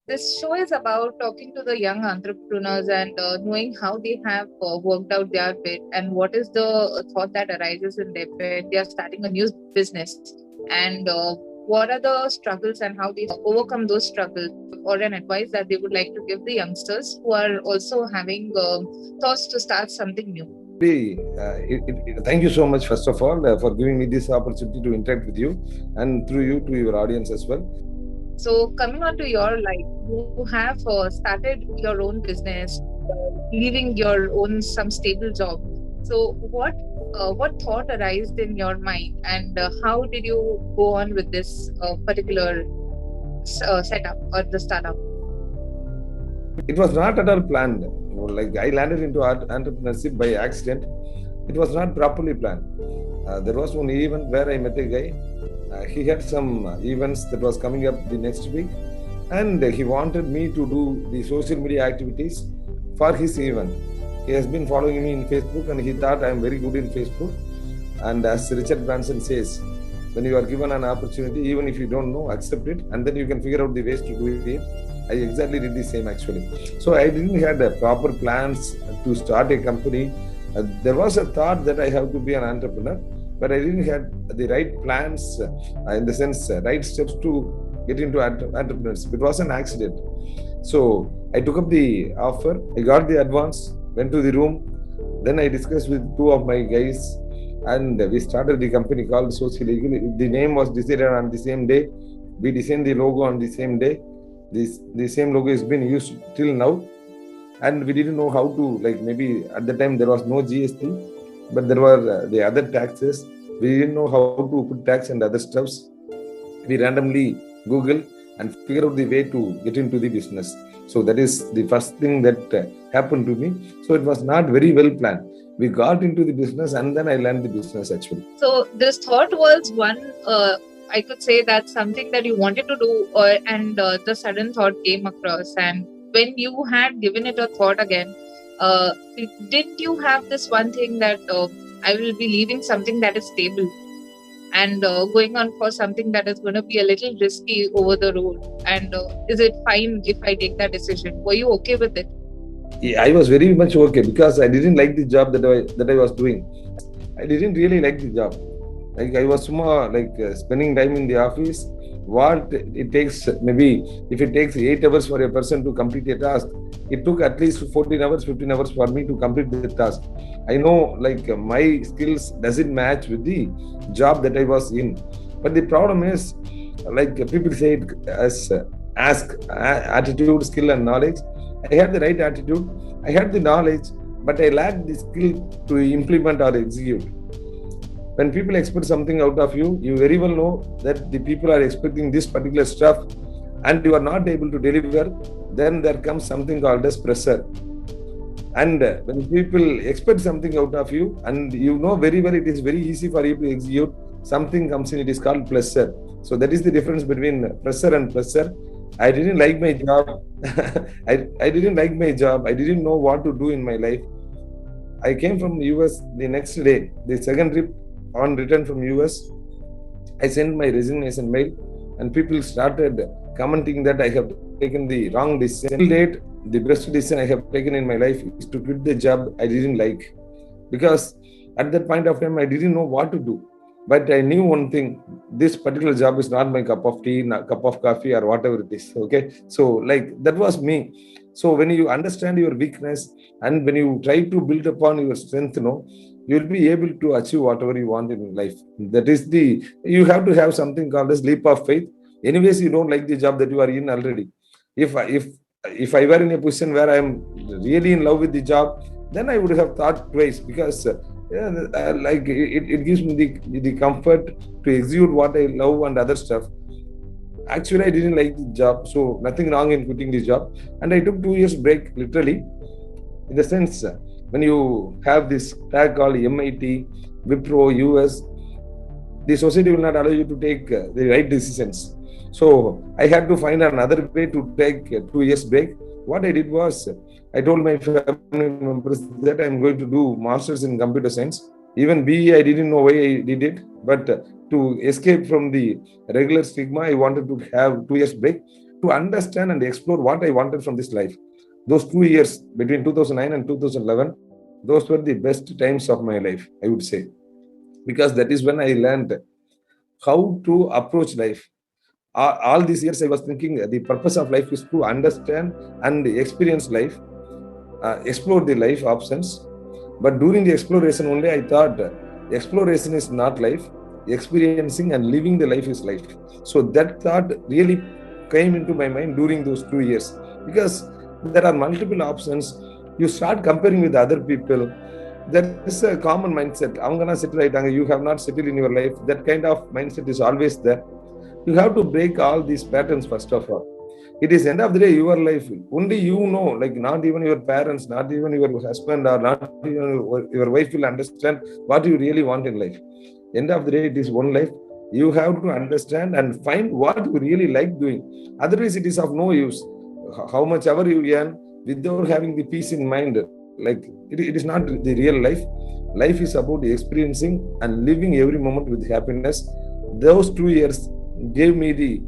This show is about talking to the young entrepreneurs and knowing how they have worked out their bit and what is the thought that arises in them when they are starting a new business, and what are the struggles and how they overcome those struggles, or an advice that they would like to give the youngsters who are also having thoughts to start something new. Thank you so much, first of all, for giving me this opportunity to interact with you and through you to your audience as well. So, coming on to your life, you have started your own business, leaving your own some stable job. So, what thought arose in your mind, and how did you go on with this particular setup or the startup? It was not at all planned. Like I landed into entrepreneurship by accident. It was not properly planned. There was one event where I met a guy. He had some events that was coming up the next week, and he wanted me to do the social media activities for his event. He has been following me in Facebook, and he thought I am very good in Facebook. And as Richard Branson says, when you are given an opportunity, even if you don't know, accept it, and then you can figure out the ways to do it. I exactly did the same actually. So I didn't have the proper plans to start a company. There was a thought that I have to be an entrepreneur, but I didn't have the right plans, in the sense, right steps to get into entrepreneurship. It was an accident. So I took up the offer. I got the advance, went to the room. Then I discussed with two of my guys, and we started the company called Social Eagle. The name was decided on the same day. We designed the logo on the same day. The same logo has been used till now, and we didn't know how to, like, maybe at the time there was no GST, but there were the other taxes. We didn't know how to put tax and other stuffs. We randomly Google and figure out the way to get into the business. So that is the first thing that happened to me. So it was not very well planned. We got into the business, and then I learned the business actually. So this thought was one. I could say that's something that you wanted to do, and the sudden thought came across. And when you had given it a thought again, uh, didn't you have this one thing that I will be leaving something that is stable and going on for something that is going to be a little risky over the road? And is it fine if I take that decision? Were you okay with it? Yeah, I was very much okay because I didn't like the job that I was doing. I didn't really like the job. Like I was more like spending time in the office. What it takes, maybe if it takes 8 hours for a person to complete a task, it took at least 14 hours, 15 hours for me to complete the task. I know, like, my skills doesn't match with the job that I was in. But the problem is, like, people say it as attitude, skill, and knowledge. I had the right attitude, I had the knowledge, but I lacked the skill to implement or execute. When people expect something out of you, you very well know that the people are expecting this particular stuff and you are not able to deliver, then there comes something called as pressure. And when people expect something out of you and you know very well it is very easy for you to execute, something comes in, it is called pressure. So that is the difference between pressure and pressure. I didn't like my job. I didn't like my job. I didn't know what to do in my life. I came from US the next day, the second trip on return from US. I sent my resignation mail, and people started commenting that I have taken the wrong decision. Till date, the best decision I have taken in my life is to quit the job I didn't like, because at that point of time I didn't know what to do. But I knew one thing: this particular job is not my cup of tea, not cup of coffee, or whatever it is. Okay, so like that was me. So when you understand your weakness and when you try to build upon your strength, you will be able to achieve whatever you want in life. That is you have to have something called as leap of faith. Anyways, you don't like the job that you are in already. If I were in a position where I am really in love with the job, then I would have thought twice, because like it gives me the comfort to execute what I love and other stuff. Actually, I didn't like the job, so nothing wrong in quitting the job. And I took 2 years break, literally, in the sense, when you have this tag called MIT, Wipro, US, the society will not allow you to take the right decisions. So I had to find another way to take 2 years break. What I did was, I told my family members that I'm going to do masters in computer science. Even BE, I didn't know why I did it, but to escape from the regular stigma, I wanted to have 2 years break. understand and explore what I wanted from this life. Those 2 years between 2009 and 2011, those were the best times of my life, I would say, because that is when I learned how to approach life. All these years, I was thinking the purpose of life is to understand and experience life, explore the life options. But during the exploration only, I thought exploration is not life, experiencing and living the life is life. So that thought really came into my mind during those 2 years, because there are multiple options. You start comparing with other people. There is a common mindset. I'm gonna settle right. You have not settled in your life. That kind of mindset is always there. You have to break all these patterns first of all. It is end of the day your life. Only you know, like not even your parents, not even your husband, or not even your wife will understand what you really want in life. End of the day, it is one life. You have to understand and find what you really like doing. Otherwise, it is of no use. How much ever you earn without having the peace in mind, like it is not the real life. Life is about experiencing and living every moment with happiness. Those 2 years gave me the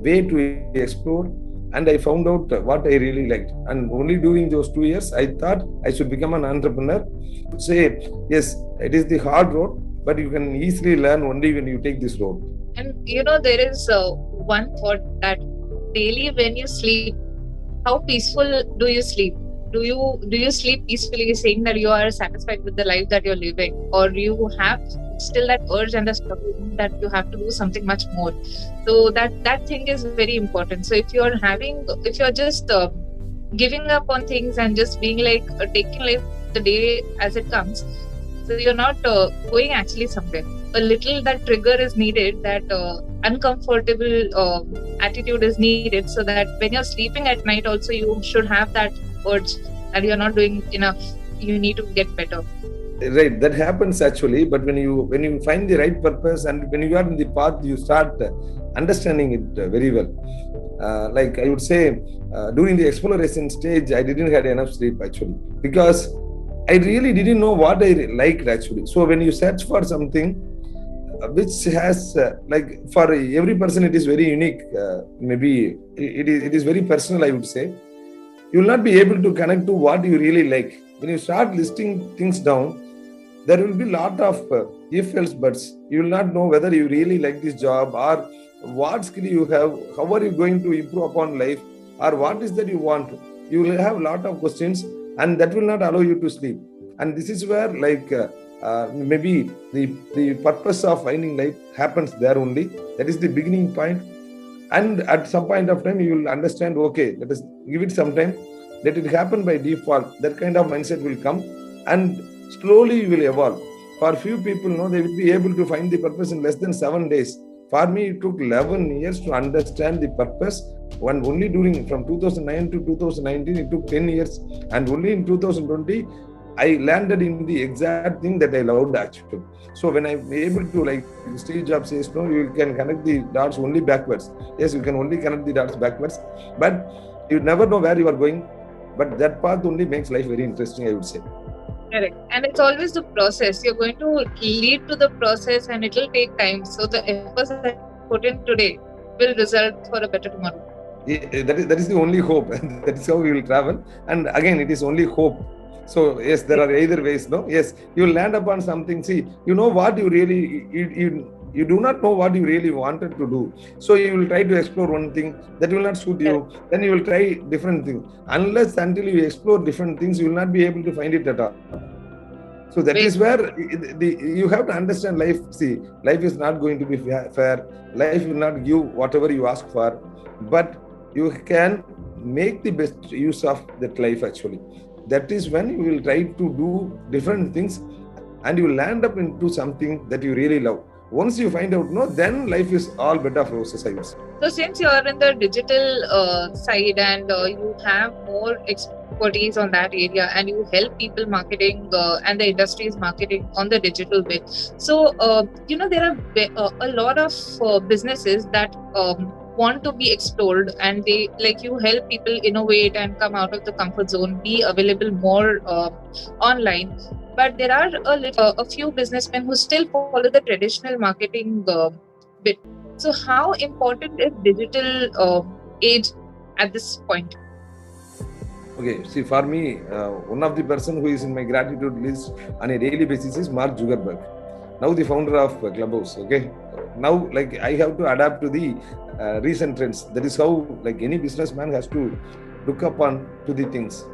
way to explore, and I found out what I really liked. And only during those 2 years, I thought I should become an entrepreneur. Say, yes, it is the hard road, but you can easily learn only when you take this road. And there is one thought that daily when you sleep, how peaceful do you sleep? Do you sleep peacefully, saying that you are satisfied with the life that you're living, or you have still that urge and the struggle that you have to do something much more? So that thing is very important. So if you're just giving up on things and just being like taking life the day as it comes, so you're not going actually somewhere. A little that trigger is needed, that uncomfortable attitude is needed, so that when you're sleeping at night also you should have that urge that you're not doing enough, you need to get better. Right, that happens actually. But when you find the right purpose and when you are in the path, you start understanding it very well. Like I would say, during the exploration stage, I didn't have enough sleep actually, because I really didn't know what I liked actually. So when you search for something which has like for every person it is very unique, maybe it is very personal, I would say. You will not be able to connect to what you really like. When you start listing things down, there will be a lot of if else buts. You will not know whether you really like this job, or what skill you have, how are you going to improve upon life, or what is that you want. You will have a lot of questions, and that will not allow you to sleep. And this is where maybe the purpose of finding life happens there only. That is the beginning point. And at some point of time, you will understand, okay, let us give it some time, let it happen by default. That kind of mindset will come, and slowly you will evolve. For few people, they will be able to find the purpose in less than 7 days. For me, it took 11 years to understand the purpose. When only during from 2009 to 2019, it took 10 years. And only in 2020, I landed in the exact thing that I loved actually. So when I'm able to, like Steve Jobs says, no, you can connect the dots only backwards. Yes, you can only connect the dots backwards, but you never know where you are going. But that path only makes life very interesting, I would say. Correct. And it's always the process. You're going to lead to the process, and it will take time. So the efforts that you put in today will result for a better tomorrow. That is the only hope. That is how we will travel. And again, it is only hope. So yes, there are either ways. No, yes, you will land upon something. See, you know what you really you do not know what you really wanted to do. So you will try to explore one thing that will not suit you. Then you will try different things. Unless until you explore different things, you will not be able to find it at all. So that is where you have to understand life. See, life is not going to be fair. Life will not give whatever you ask for, but you can make the best use of that life actually. That is when you will try to do different things, and you will land up into something that you really love. Once you find out, then life is all bed of roses, I would say. So since you are in the digital side, and you have more expertise on that area, and you help people marketing and the industry's marketing on the digital way. So, there are a lot of businesses that want to be explored, and they, like you, help people innovate and come out of the comfort zone, be available more online. But there are a few businessmen who still follow the traditional marketing bit. So how important is digital age at this point? Okay, see, for me, one of the person who is in my gratitude list on a daily basis is Mark Zuckerberg, now the founder of Clubhouse. Okay, now like I have to adapt to the recent trends. That is how like any businessman has to look upon to the things.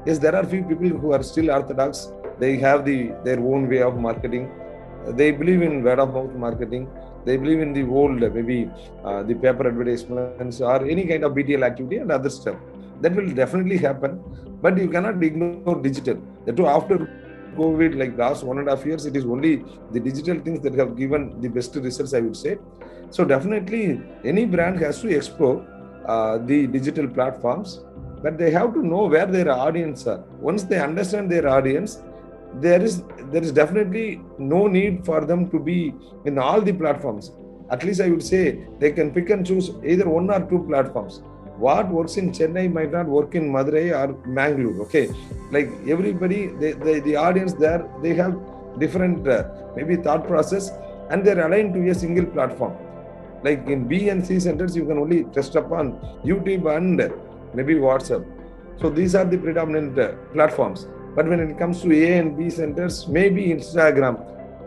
Yes, there are few people who are still orthodox. They have their own way of marketing. They believe in word of mouth marketing. They believe in the old maybe the paper advertisements or any kind of BTL activity and other stuff. That will definitely happen, but you cannot ignore digital. That too, after COVID, like last 1.5 years, it is only the digital things that have given the best results, I would say. So definitely, any brand has to explore the digital platforms, but they have to know where their audience are. Once they understand their audience, there is definitely no need for them to be in all the platforms. At least I would say they can pick and choose either one or two platforms. What works in Chennai might not work in Madurai or Mangalore. Okay, like everybody, the audience there, they have different maybe thought process, and they're aligned to a single platform. Like in B and C centers, you can only test upon YouTube and maybe WhatsApp. So these are the predominant platforms. But when it comes to A and B centers, maybe Instagram,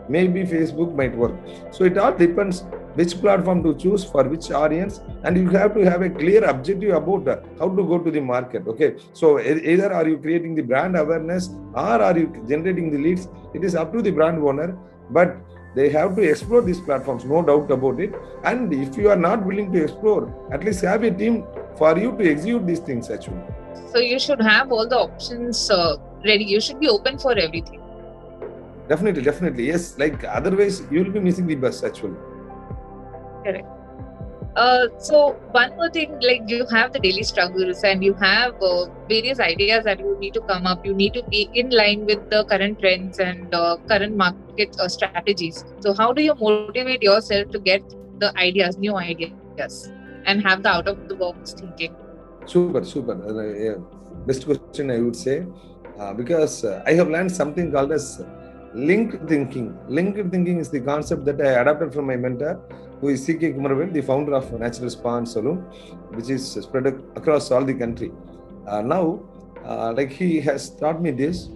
maybe Facebook might work. So it all depends which platform to choose for which audience, and you have to have a clear objective about how to go to the market. Okay, so either are you creating the brand awareness or are you generating the leads? It is up to the brand owner, but they have to explore these platforms, no doubt about it. And if you are not willing to explore, at least have a team for you to execute these things actually. So you should have all the options ready. You should be open for everything. Definitely, yes. Like otherwise, you will be missing the bus actually. Correct. So one more thing, like you have the daily struggles and you have various ideas that you need to come up. You need to be in line with the current trends and current market strategies. So how do you motivate yourself to get the ideas, new ideas, and have the out of the box thinking? Super. Best question I would say, because I have learned something called as linked thinking. Linked thinking is the concept that I adapted from my mentor, who is C.K. Kumarvel, the founder of Natural Spa and Salon, which is spread across all the country. Now, like he has taught me this,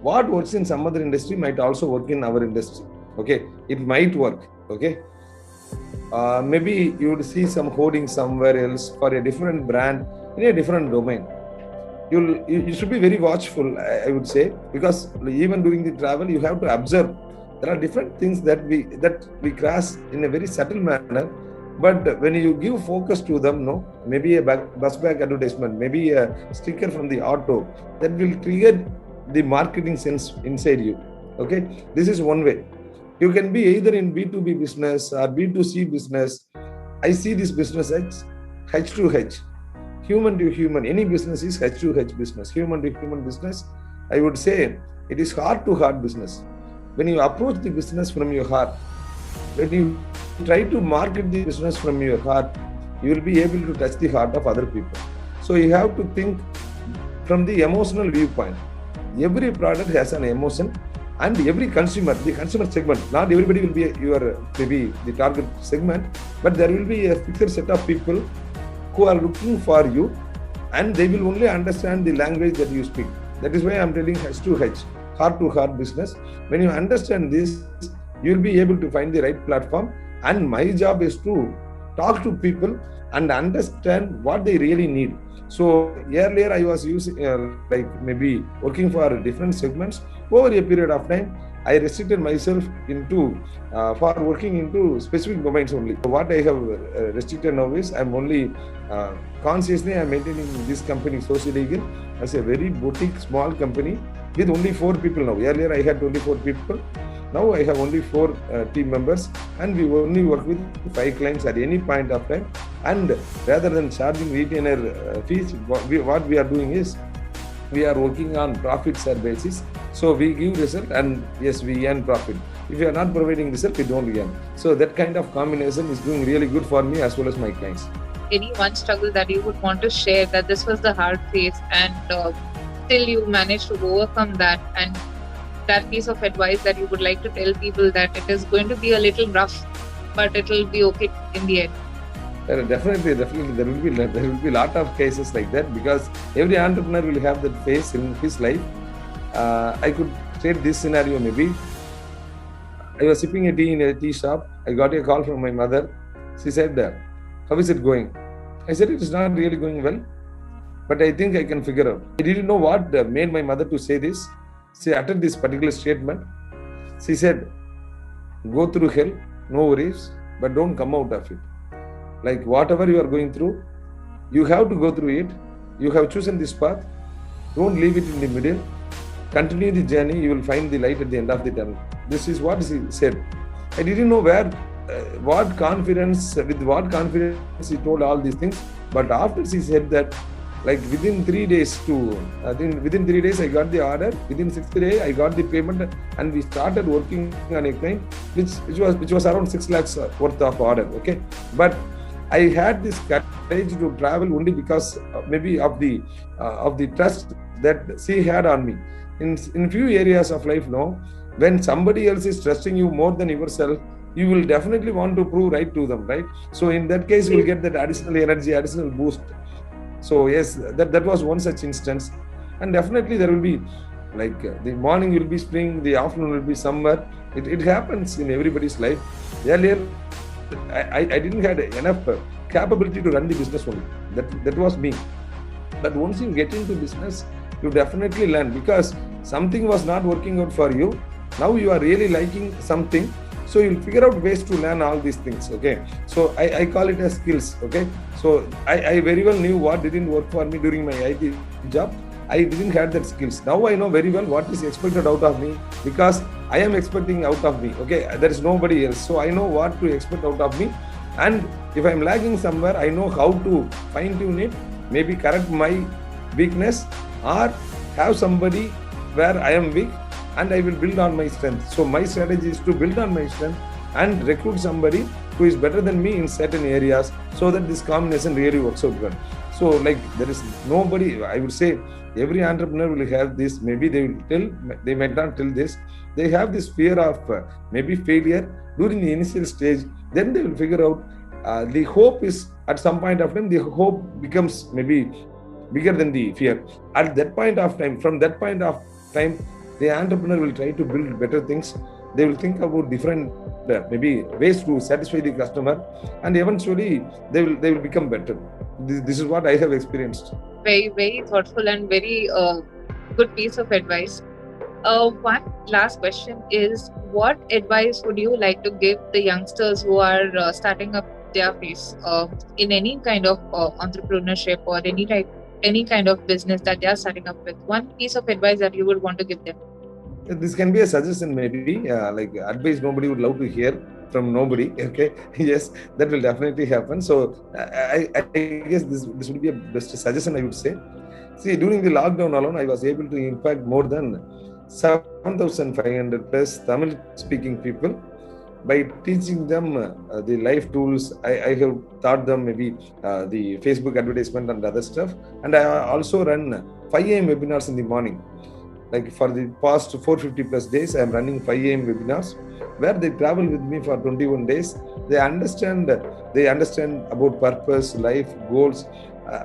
what works in some other industry might also work in our industry. Okay, it might work. Okay, maybe you would see some hoarding somewhere else for a different brand in a different domain. You should be very watchful, I would say, because even during the travel, you have to observe. There are different things that we cross in a very subtle manner, but when you give focus to them, no, maybe a bus bag advertisement, maybe a sticker from the auto, that will trigger the marketing sense inside you. Okay, this is one way. You can be either in B2B business or B2C business. I see this business as H2H. Human to human, any business is H2H business. Human to human business, I would say it is heart to heart business. When you approach the business from your heart, when you try to market the business from your heart, you will be able to touch the heart of other people. So you have to think from the emotional viewpoint. Every product has an emotion, and every consumer, the consumer segment, not everybody will be your maybe the target segment, but there will be a fixed set of people who are looking for you, and they will only understand the language that you speak. That is why I am telling H2H, heart to heart business. When you understand this, you will be able to find the right platform. And my job is to talk to people and understand what they really need. So earlier I was using like maybe working for different segments. Over a period of time, I restricted myself into for working into specific domains only. So what I have restricted now is I'm only consciously I'm maintaining this company Social Eagle as a very boutique small company with only 4 people now. Earlier I had only 4 people. Now I have only 4 team members, and we only work with 5 clients at any point of time. And rather than charging retainer fees, what we are doing is we are working on profit share basis. So we give result, and yes, we earn profit. If we are not providing result, we don't earn. So that kind of combination is doing really good for me as well as my clients. Any one struggle that you would want to share, that this was the hard phase and still you managed to overcome that, and that piece of advice that you would like to tell people that it is going to be a little rough, but it will be okay in the end? Definitely, there will be a lot of cases like that because every entrepreneur will have that phase in his life. I could state this scenario maybe. I was sipping a tea in a tea shop. I got a call from my mother. She said, "How is it going?" I said, "It is not really going well, but I think I can figure out." I didn't know what made my mother to say this. She uttered this particular statement. She said, "Go through hell, no worries, but don't come out of it. Like whatever you are going through, you have to go through it. You have chosen this path. Don't leave it in the middle. Continue the journey. You will find the light at the end of the tunnel." This is what she said. I didn't know with what confidence she told all these things. But after she said that, like within 3 days I think within 3 days I got the order. Within 6th day I got the payment, and we started working on a client which was around 6 lakhs worth of order. Okay, but I had this courage to travel only because maybe of the trust that she had on me. In few areas of life, no, when somebody else is trusting you more than yourself, you will definitely want to prove right to them, right? So in that case, you will get that additional energy, additional boost. So yes, that was one such instance. And definitely there will be, like the morning will be spring, the afternoon will be summer. It happens in everybody's life. Earlier I didn't have enough capability to run the business only. That was me. But once you get into business, you definitely learn, because something was not working out for you. Now you are really liking something, so you'll figure out ways to learn all these things. Okay, so I call it as skills. Okay, so I very well knew what didn't work for me during my IT job. I didn't have that skills. Now I know very well what is expected out of me, because I am expecting out of me. Okay, there is nobody else, so I know what to expect out of me. And if I'm lagging somewhere, I know how to fine tune it, maybe correct my weakness, or have somebody where I am weak, and I will build on my strength. So my strategy is to build on my strength and recruit somebody who is better than me in certain areas, so that this combination really works out well. So like there is nobody, I would say every entrepreneur will have this. Maybe they might not tell this. They have this fear of maybe failure during the initial stage. Then they will figure out the hope is at some point of time, the hope becomes maybe bigger than the fear. At that point of time, from that point of time, the entrepreneur will try to build better things. They will think about different maybe ways to satisfy the customer, and eventually they will become better. This is what I have experienced. Very, very thoughtful and very good piece of advice. One last question is, what advice would you like to give the youngsters who are starting up their face in any kind of entrepreneurship or any kind of business that they are starting up with? One piece of advice that you would want to give them. This can be a suggestion, maybe like advice nobody would love to hear from nobody. Okay, yes, that will definitely happen. So I guess this would be a best suggestion, I would say. See, during the lockdown alone, I was able to impact more than 7,500 plus Tamil speaking people by teaching them the life tools. I have taught them maybe the Facebook advertisement and other stuff. And I also run 5 a.m. webinars in the morning. Like for the past 450 plus days, I am running 5 a.m. webinars where they travel with me for 21 days. They understand about purpose, life, goals.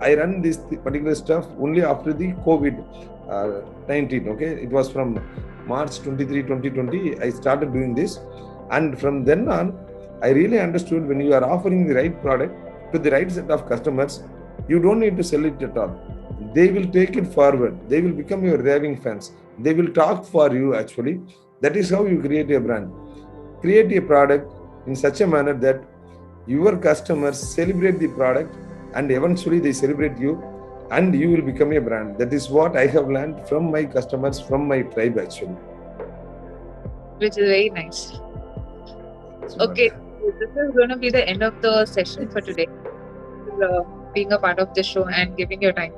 I run this particular stuff only after the COVID-19. Okay, it was from March 23, 2020. I started doing this, and from then on, I really understood when you are offering the right product to the right set of customers, you don't need to sell it at all. They will take it forward. They will become your raving fans. They will talk for you, actually. That is how you create a brand. Create a product in such a manner that your customers celebrate the product, and eventually they celebrate you, and you will become a brand. That is what I have learned from my customers, from my tribe, actually. Which is very nice. Okay, this is going to be the end of the session for today. Being a part of this show and giving your time.